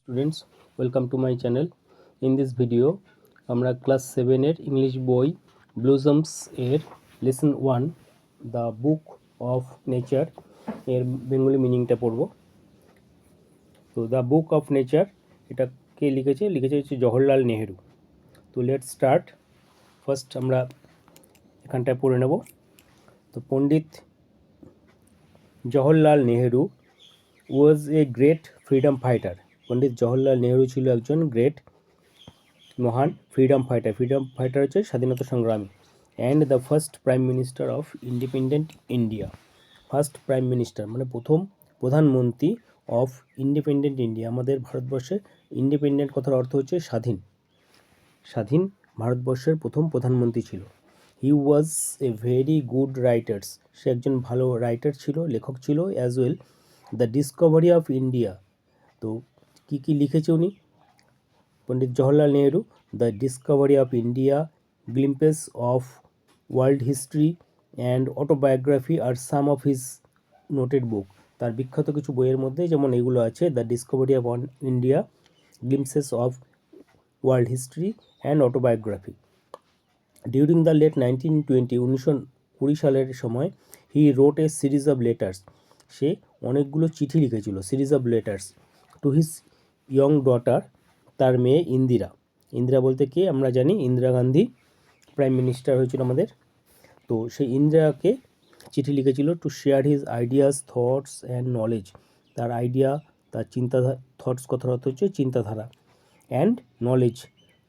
Students, welcome to my channel. In this video আমরা class 7-এর English বই ব্লুজমস এর lesson 1 the book of nature এর Bengali মিনিংটা পড়ব। তো দ্য বুক অফ নেচার এটা কে লিখেছে হচ্ছে জওহরলাল নেহেরু। তো লেটস স্টার্ট। ফার্স্ট আমরা এখানটায় পড়ে নেব। তো পণ্ডিত জওহরলাল নেহেরু ওয়াজ এ গ্রেট ফ্রিডম ফাইটার। পণ্ডিত জওহরলাল নেহেরু ছিল একজন গ্রেট মহান ফ্রিডম ফাইটার হচ্ছে স্বাধীনতা সংগ্রামী। And the first prime minister of independent India. First prime minister মানে প্রথম প্রধানমন্ত্রী অফ ইন্ডিপেন্ডেন্ট ইন্ডিয়া। আমাদের ভারতবর্ষে ইন্ডিপেন্ডেন্ট কথার অর্থ হচ্ছে স্বাধীন। স্বাধীন ভারতবর্ষের প্রথম প্রধানমন্ত্রী ছিল। He was a very good writers. সে একজন ভালো রাইটার ছিল, লেখক ছিল। As well the Discovery of India. তো কী কী লিখেছে উনি? Pandit Jawaharlal Nehru the Discovery of India, glimpses of world history and autobiography আর some of his noted book. তার বিখ্যাত কিছু বইয়ের মধ্যে যেমন এগুলো আছে: the Discovery of India, glimpses of world history and autobiography. During the late 1920 সালের সময় হি রোট এ সিরিজ অফ লেটার্স। সে অনেকগুলো চিঠি লিখেছিল, series of letters, to his young daughter, তার মেয়ে ইন্দিরা। ইন্দিরা বলতে কে? আমরা জানি ইন্দিরা গান্ধী প্রাইম মিনিস্টার হয়েছিল আমাদের। তো সেই ইন্দিরাকে চিঠি লিখেছিল to share his ideas, thoughts and knowledge. তার আইডিয়া, তার চিন্তাধারা, থটস কথার অর্থ হচ্ছে চিন্তাধারা, অ্যান্ড নলেজ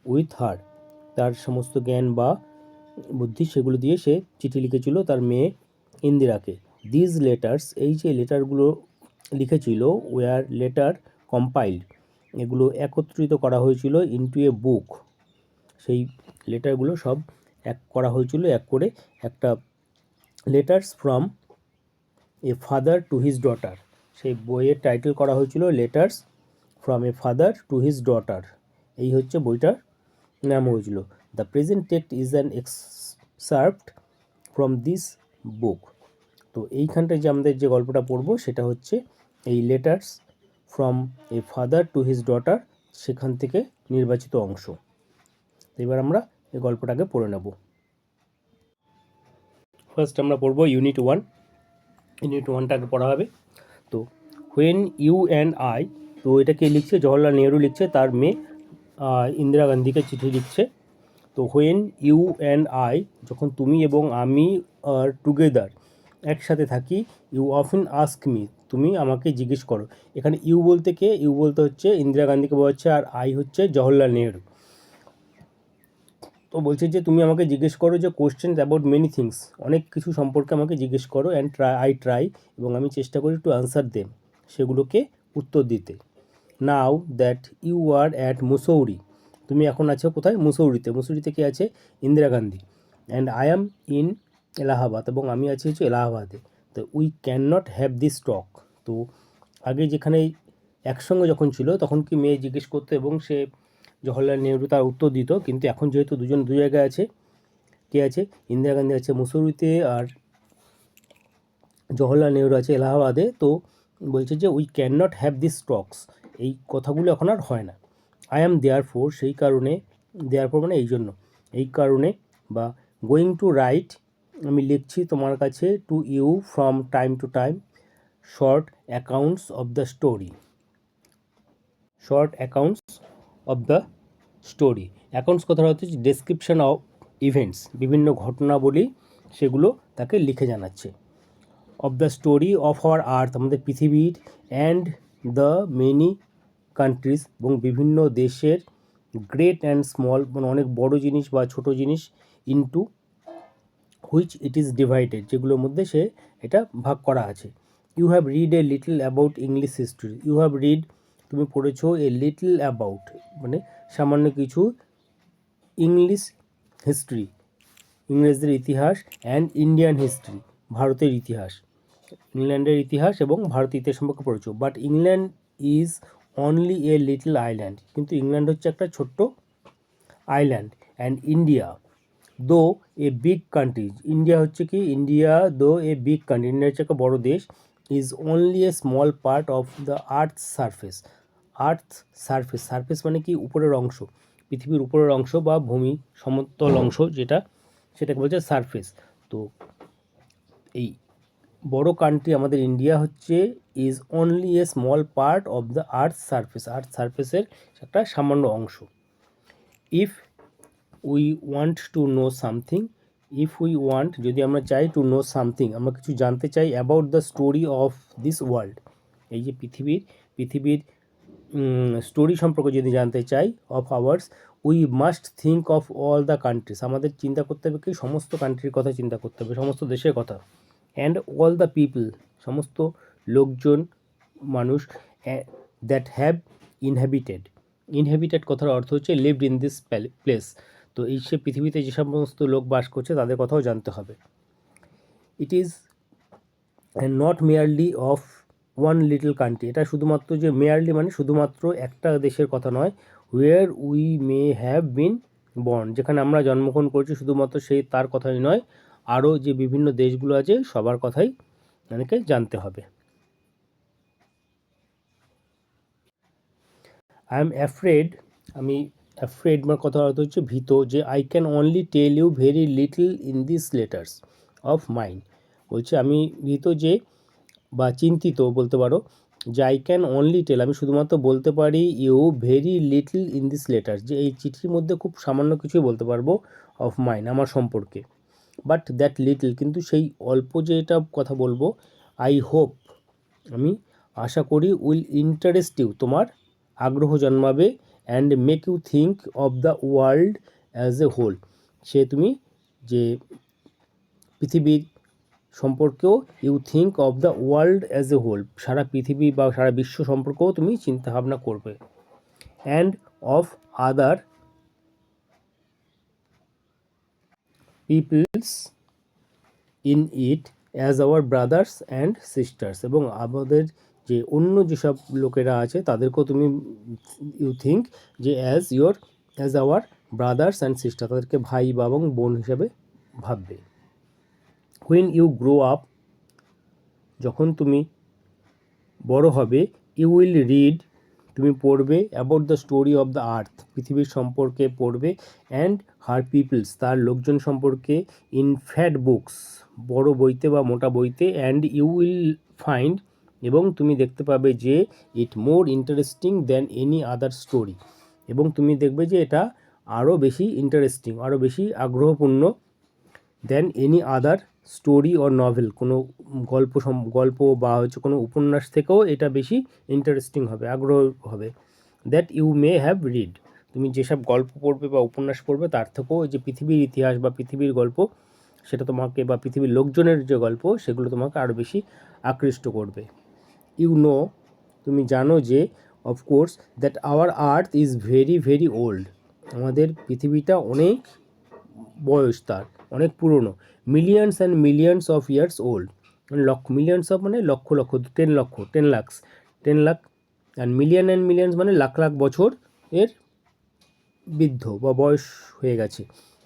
উইথ হার, তার সমস্ত জ্ঞান বা বুদ্ধি সেগুলো দিয়ে সে চিঠি লিখেছিল তার মেয়ে ইন্দিরাকে। দিজ লেটার্স, এই যে লেটারগুলো লিখেছিল, ওয়ার লেটার কম্পাইল্ড, এগুলো একত্রিত করা হয়েছিল ইনটু এ বুক। সেই লেটারগুলো সব এক করা হয়েছিল, এক করে একটা letters from a father to his daughter. সেই বইয়ের টাইটেল করা হয়েছিল letters from a father to his daughter. এই হচ্ছে বইটার নাম হয়েছিল। The present text is an excerpt from this book. তো এইখানটায় যে আমাদের যে গল্পটা পড়বো সেটা হচ্ছে এই letters from a father to his daughter, সেখান থেকে নির্বাচিত অংশ। এবার আমরা এই গল্পটাকে পড়ে নেব। ফার্স্ট আমরা পড়বো ইউনিট 1। ইউনিট 1টাকে পড়া হবে। তো হোয়েন ইউ অ্যান্ড আই, তো এটা কে লিখছে? জওহরলাল নেহেরু লিখছে, তার মেয়ে ইন্দিরা গান্ধীকে চিঠি লিখছে। তো হোয়েন ইউ অ্যান্ড আই, যখন তুমি এবং আমি আর টুগেদার, একসাথে থাকি, ইউ অফেন আস্ক মি, তুমি আমাকে জিজ্ঞেস করো। এখানে ইউ বলতে কে? ইউ বলতে হচ্ছে ইন্দিরা গান্ধীকে বোঝাচ্ছে, আর আই হচ্ছে জওহরলাল নেহেরু। তো বলছে যে তুমি আমাকে জিজ্ঞেস করো যে কোশ্চেন্স অ্যাবাউট মেনি থিংস, অনেক কিছু সম্পর্কে আমাকে জিজ্ঞেস করো, অ্যান্ড ট্রাই, এবং আমি চেষ্টা করি টু আনসার দেম, সেগুলোকে উত্তর দিতে। Now that you are at Mussoorie, তুমি এখন আছো কোথায়? মুসৌরিতে। মুসৌরিতে কে আছে? Indira Gandhi. And I am in Allahabad, এবং আমি আছি হচ্ছে এলাহাবাদে। তো we can not have this talk. তো আগে যেখানে একসঙ্গে যখন ছিল তখন কি মেয়ে জিজ্ঞেস করতো এবং সে জওহরলাল নেহেরু তার উত্তর দিত, কিন্তু এখন যেহেতু দুজন দু জায়গায় আছে, কে আছে? ইন্দিরা গান্ধী আছে মুসৌরিতে আর জওহরলাল নেহেরু আছে এলাহাবাদে। তো বলছে যে we can not have this talks, এই কথাগুলো এখন আর হয় না। আই অ্যাম দেয়ার ফোর, সেই কারণে, দেয়ার ফোর মানে এই জন্য, এই কারণে, বা গোয়িং টু রাইট, আমি লিখছি তোমার কাছে, to you from time to time, short accounts of the story. Short accounts of the story, accounts কথাটা হচ্ছে ডেসক্রিপশন অফ ইভেন্টস, বিভিন্ন ঘটনাবলী সেগুলো তাকে লিখে জানাচ্ছে। Of the story of our earth, আমাদের পৃথিবীর, অ্যান্ড দ্য মেনি কান্ট্রিজ, এবং বিভিন্ন দেশের, গ্রেট অ্যান্ড স্মল, মানে অনেক বড় জিনিস বা ছোট জিনিস, into which it is divided, যেগুলোর মধ্যে সে এটা ভাগ করা আছে। You have read a little about English history, you have read, তুমি পড়েছো, এ লিটল অ্যাবাউট মানে সামান্য কিছু, ইংলিশ হিস্ট্রি, ইংরেজদের ইতিহাস, অ্যান্ড ইন্ডিয়ান হিস্ট্রি, ভারতের ইতিহাস, ইংল্যান্ডের ইতিহাস এবং ভারতের ইতিহাস সম্পর্কে পড়েছো। But England is only a little island, কিন্তু ইংল্যান্ড হচ্ছে একটা ছোট্ট আইল্যান্ড। অ্যান্ড ইন্ডিয়া দো এ বিগ কান্ট্রি, ইন্ডিয়া হচ্ছে কি? ইন্ডিয়া দো এ বিগ কান্ট্রি, ইন্ডিয়া হচ্ছে একটা বড় দেশ, is only a small part of the earth surface, earth surface, surface মানে কি উপরের অংশ, পৃথিবীর উপরের অংশ বা ভূমি সমতল অংশ যেটা, সেটাকে বলছে সারফেস। তো এই বড় কান্ট্রি আমাদের ইন্ডিয়া হচ্ছে is only a small part of the earth surface, earth সারফেসের একটা সামান্য অংশ। If we want to know something, if we want যদি আমরা চাই, টু নো সামথিং আমরা কিছু জানতে চাই, about the story of this world, এই যে পৃথিবীর স্টোরি সম্পর্কে যদি জানতে চাই, of hours, we must think of all the countries, আমাদের চিন্তা করতে হবে কি সমস্ত কান্ট্রির কথা চিন্তা করতে হবে, সমস্ত দেশের কথা, অ্যান্ড অল দ্য পিপল, সমস্ত লোকজন মানুষ, দ্যাট হ্যাভ ইনহ্যাবিটেড কথার অর্থ হচ্ছে লিভড ইন দিস প্লেস, তো এই সে পৃথিবীতে যে সমস্ত লোক বাস করছে তাদের কথাও জানতে হবে। It is not merely of one little country, এটা শুধুমাত্র যে মেয়ারলি মানে শুধুমাত্র একটা দেশের কথা নয়, where we may have been born, যেখানে আমরা জন্মগ্রহণ করছি শুধুমাত্র সেই তার কথাই নয়, আরও যে বিভিন্ন দেশগুলো আছে সবার কথাই অনেকে জানতে হবে। আই এম অ্যাফ্রেড, আমি অ্যাফ্রেড আমার কথা অর্থ হচ্ছে ভীত, যে I can only tell you very little in this letters of mind, বলছে আমি ভীত যে, বা চিন্তিত বলতে পারো, যে আই ক্যান অনলি টেল, আমি শুধুমাত্র বলতে পারি, you very little in this letters, যে এই চিঠির মধ্যে খুব সামান্য কিছুই বলতে পারবো, অফ মাইন্ড আমার সম্পর্কে, বাট দ্যাট লিটল, কিন্তু সেই অল্প যে এটা কথা বলবো, আই হোপ আমি আশা করি, উইল ইন্টারেস্ট ইউ তোমার আগ্রহ জন্মাবে, and make you think of the world as a whole, সে তুমি যে পৃথিবীর সম্পর্কেও, you think of the world as a whole, সারা পৃথিবী বা সারা বিশ্ব সম্পর্কেও তুমি চিন্তাভাবনা করবে, and of other peoples in it as our brothers and sisters, এবং আমাদের যে অন্য যেসব লোকেরা আছে তাদেরকেও তুমি ইউ থিঙ্ক যে as our brothers and sister, তাদেরকে ভাই বা এবং বোন হিসাবে ভাববে। হুইন ইউ গ্রো আপ, যখন তুমি বড় হবে, ইউ উইল রিড, তুমি পড়বে, about the story of the আর্থ, পৃথিবীর সম্পর্কে পড়বে, অ্যান্ড হার পিপলস, তার লোকজন সম্পর্কে, ইন ফ্যাট বুকস, বড় বইতে বা মোটা বইতে, অ্যান্ড ইউ উইল ফাইন্ড, এবং তুমি দেখতে পাবে যে, it more interesting than any other story, এবং তুমি দেখবে যে এটা আরও বেশি ইন্টারেস্টিং, আরও বেশি আগ্রহপূর্ণ, than any other story or novel, কোনো গল্প বা হচ্ছে কোনো উপন্যাস থেকেও এটা বেশি ইন্টারেস্টিং হবে, আগ্রহ হবে, that you may have read, তুমি যেসব গল্প পড়বে বা উপন্যাস পড়বে তার থেকেও যে পৃথিবীর ইতিহাস বা পৃথিবীর গল্প, সেটা তোমাকে, বা পৃথিবীর লোকজনের যে গল্প সেগুলো তোমাকে আরও বেশি আকৃষ্ট করবে। ইউ নো, তুমি জানো যে, of course, that our earth is very very old, আমাদের পৃথিবীটা অনেক বয়স, তার অনেক পুরনো, millions and millions of years old, millions of মানে লক্ষ লক্ষ, 10 লাখস, 10 লাখ, অ্যান্ড মিলিয়নস মানে লাখ লাখ বছর এর বৃদ্ধ বা বয়স হয়ে গেছে,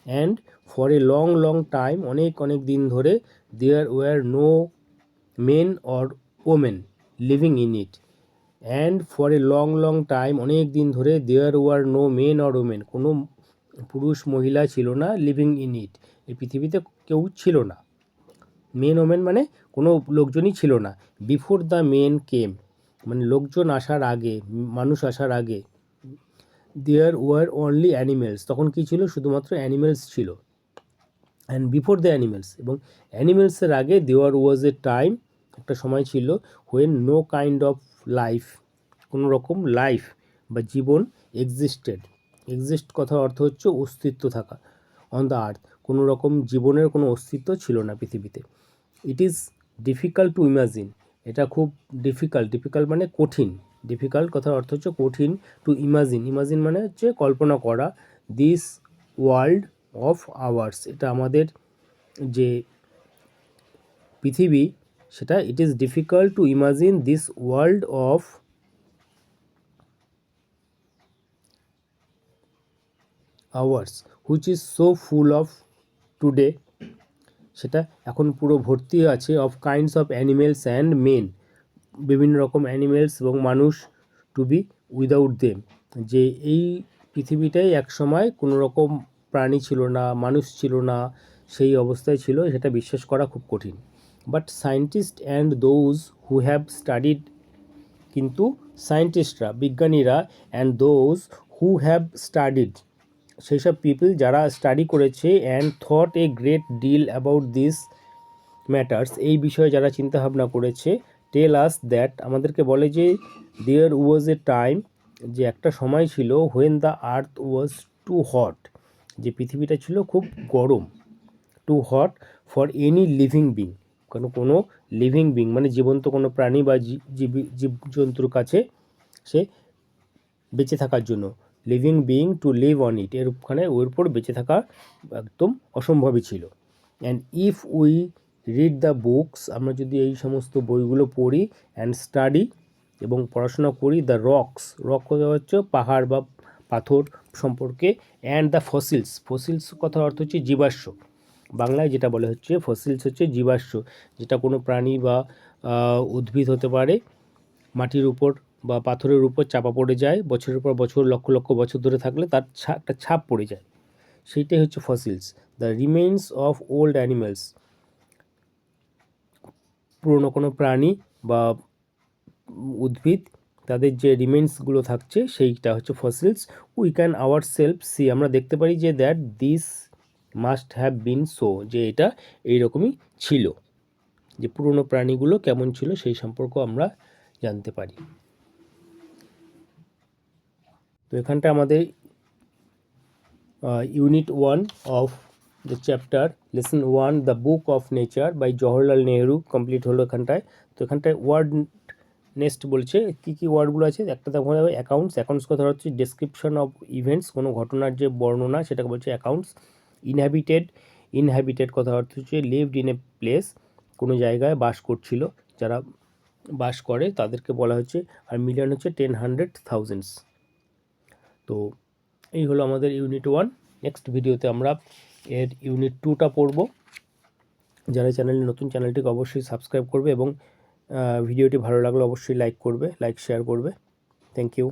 and for a long long time, অনেক অনেক দিন ধরে, there were no men or women living in it, and for a long long time, অনেক দিন ধরে, there were no men or women, কোনো পুরুষ মহিলা ছিল না, লিভিং ইন ইট, এই পৃথিবীতে কেউ ছিল না, মেন ওমেন মানে কোনো লোকজনই ছিল না, বিফোর দ্য মেন কেম, মানে লোকজন আসার আগে, মানুষ আসার আগে, দেয়ার ওয়ার অনলি অ্যানিমেলস, তখন কী ছিল, শুধুমাত্র অ্যানিমেলস ছিল, অ্যান্ড বিফোর দ্য অ্যানিমেলস, এবং অ্যানিমেলসের আগে, দেওয়ার ওয়াজ এ টাইম, একটা সময় ছিল, when no kind of life, কোনো রকম লাইফ বা জীবন, এক্সিস্ট কথার অর্থ হচ্ছে অস্তিত্ব থাকা, অন দ্য আর্থ, কোনো রকম জীবনের কোনো অস্তিত্ব ছিল না পৃথিবীতে। ইট ইজ ডিফিকাল্ট টু ইমাজিন, এটা খুব ডিফিকাল্ট মানে কঠিন, ডিফিকাল্ট কথার অর্থ হচ্ছে কঠিন, টু ইমাজিন মানে হচ্ছে কল্পনা করা, দিস ওয়ার্ল্ড অফ আওয়ার্স, এটা আমাদের যে পৃথিবী সেটা, it is difficult to imagine this world of ours which is so full of today, সেটা এখন পুরো ভর্তি আছে, of kinds of animals and men, বিভিন্ন রকম অ্যানিমেলস এবং মানুষ, টু বি উইদাউট দেম, যে এই পৃথিবীটাই একসময় কোনো রকম প্রাণী ছিল না, মানুষ ছিল না, সেই অবস্থায় ছিল, সেটা বিশ্বাস করা খুব কঠিন। But scientist and those who have studied, কিন্তু সায়েন্টিস্টরা, বিজ্ঞানীরা, and those who have studied, সেই সব পিপল যারা স্টাডি করেছে, and thought a great deal about this matters, এই বিষয়ে যারা চিন্তাভাবনা করেছে, টেল আস দ্যাট, আমাদেরকে বলে যে দেয়ার ওয়াজ এ টাইম, যে একটা সময় ছিল, when the earth was too hot, যে পৃথিবীটা ছিল খুব গরম, too hot for any living being, কোনো লিভিং বিং মানে জীবন্ত কোনো প্রাণী বা জীবজন্তুর কাছে সে বেঁচে থাকার জন্য, living being to live on it, এর ওর উপর বেঁচে থাকা একদম অসম্ভবই ছিল। And if we read the books, আমরা যদি এই সমস্ত বইগুলো পড়ি, অ্যান্ড স্টাডি, এবং পড়াশোনা করি, দ্য রক কথা হচ্ছে পাহাড় বা পাথর সম্পর্কে, অ্যান্ড দ্য ফসিলস কথার অর্থ হচ্ছে জীবাশ্ম, বাংলায় যেটা বলে হচ্ছে ফসিলস হচ্ছে জীবাশ্ম, যেটা কোনো প্রাণী বা উদ্ভিদ হতে পারে, মাটির উপর বা পাথরের উপর চাপা পড়ে যায়, বছরের পর বছর, লক্ষ লক্ষ বছর ধরে থাকলে তার একটা ছাপ পড়ে যায়, সেইটাই হচ্ছে fossils. The remains of old animals, পুরনো কোনো প্রাণী বা উদ্ভিদ, তাদের যে রিমেইন্সগুলো থাকছে সেইটা হচ্ছে fossils. We can our self see, আমরা দেখতে পারি যে that this must have been so, যে এটা এইরকমই ছিল, যে পুরনো প্রাণীগুলো কেমন ছিল সেই সম্পর্ক আমরা জানতে পারি। তো এখানটা আমাদের unit 1 of the chapter lesson 1 the book of nature by Jawaharlal Nehru complete হলো এখানটায়। তো এখানটায় ওয়ার্ড নেক্সট বলছে কী কী ওয়ার্ডগুলো আছে, একটা দেখো যাবে অ্যাকাউন্টস কথা হচ্ছে ডেসক্রিপশন অফ ইভেন্টস, কোনো ঘটনার যে বর্ণনা সেটাকে বলছে অ্যাকাউন্টস। ইনহ্যাবিটেড কথা অর্থ হচ্ছে লিভড ইন এ প্লেস, কোনো জায়গায় বাস করছিল, যারা বাস করে তাদেরকে বলা হচ্ছে, আর মিলিয়ন হচ্ছে 10, 100, thousands। তো এই হলো আমাদের ইউনিট 1। নেক্সট ভিডিওতে আমরা এর ইউনিট 2টা পড়ব। যারা চ্যানেলে নতুন, চ্যানেলটিকে অবশ্যই সাবস্ক্রাইব করবে, এবং ভিডিওটি ভালো লাগলে অবশ্যই লাইক শেয়ার করবে। Thank you.